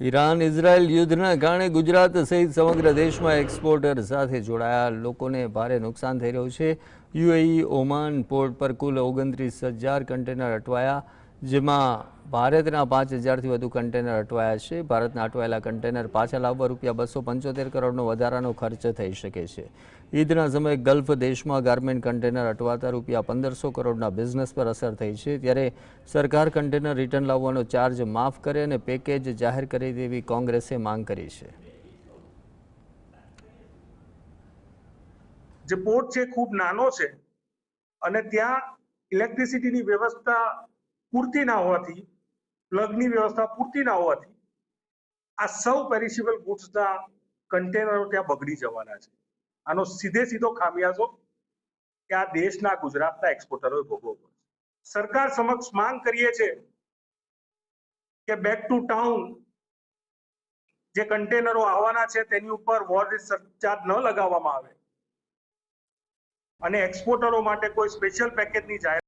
Iran Israel યુદ્ધના કારણે ગુજરાત સહિત સમગ્ર દેશમાં એક્સપોર્ટર સાથે જોડાયા લોકોને ભારે નુકસાન થઈ રહ્યું છે। યુએઈ ઓમાન પોર્ટ પર કુલ 29,000 કન્ટેનર અટવાયા, જેમાં ભારતના 5,000થી વધુ કન્ટેનર અટવાયા છે। ભારતના અટવાયેલા કન્ટેનર પાછા લાવવા ₹275 કરોડનો વધારાનો ખર્ચ થઈ શકે છે। ઈદના સમયે ગલ્ફ દેશમાં ગાર્મેન્ટ કન્ટેનર અટવાતા ₹1,500 કરોડના બિઝનેસ પર અસર થઈ છે। ત્યારે સરકાર કન્ટેનર રિટર્ન લાવવાનો ચાર્જ માફ કરે અને પેકેજ જાહેર કરે તેવી કોંગ્રેસે માંગ કરી છે। જે પોર્ટ છે ખૂબ નાનો છે અને ત્યાં ઇલેક્ટ્રિસિટીની વ્યવસ્થા પૂરતી ના હોવાથી, પ્લગની વ્યવસ્થા પૂરતી ના હોવાથી આ સૌ પેરિશેબલ ગુડ્સના કન્ટેનરો ત્યાં બગડી જવાના છે। આનો સીધો ખામિયાજો કે આ દેશના ગુજરાતના એક્સપોર્ટરોએ ભોગવવો પડશે। સરકાર સમક્ષ માંગ કરીએ છીએ કે બેક ટુ ટાઉન જે કન્ટેનરો આવવાના છે તેની ઉપર વોર્ડ સરચાર્જ ન લગાવવામાં આવે અને એક્સપોર્ટરો માટે કોઈ સ્પેશિયલ પેકેજની જાહેરાત